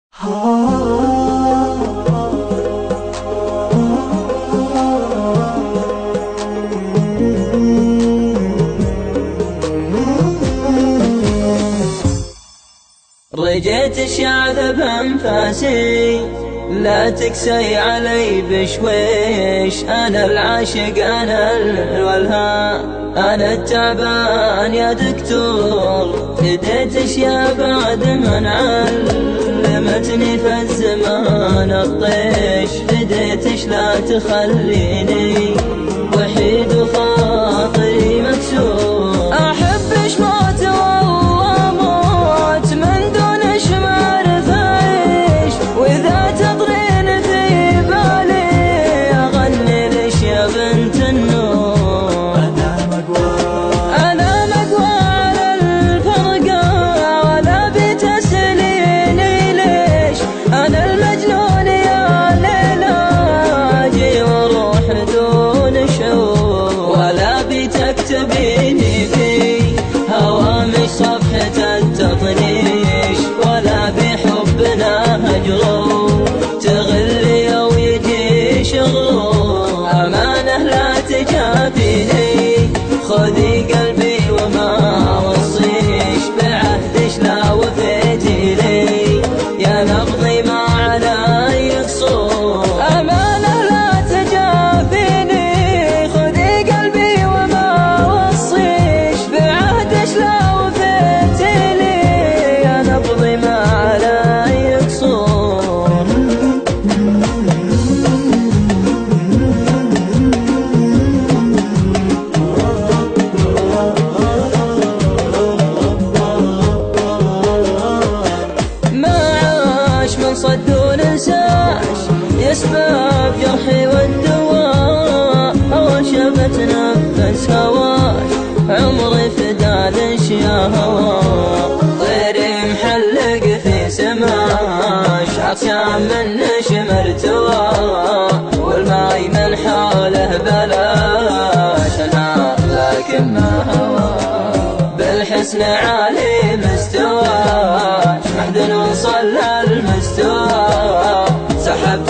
رجيت الشعب بأنفاسي لا تكسي علي بشويش. أنا العاشق أنا الولهان أنا التعبان يا دكتور. فديت اشياء بعد من علمتني في الزمان الطيش. فديتش لا تخليني وحيد وخاطري مكسور. أحبش موت والله موت من دونش معرف أعيش. وإذا تطرين في بالي أغني لش يا بنت النور. أنا مقوى على الفرقة ولا بتسليني ليش. أنا المجنون يا ليلى أجي وروح دون شعور. ولا بتكتبيني في هوامش صفحة التطنيش. ولا بحبنا هجرور تغلي أو يجي شغور. أمانة لا تجافيني خذي قلبي وما وصيش. بعهدش لا وفيتي لي يا نبضي ما علي قصور. أمانة لا تجافيني خذي قلبي وما وصيش. بعهدش لا وفيتي لي يا نبضي ما علي قصور. من صد وننساش يسبب جرحي والدواء. هوا شفت نفس هواش عمري فدالش يا هوا. طيري محلق في سماش عطشان من شمر توا. والماي من حوله بلاش انهار لكن ما هوا. بالحسن عالي مستواش محد وصل المستوى. سحبت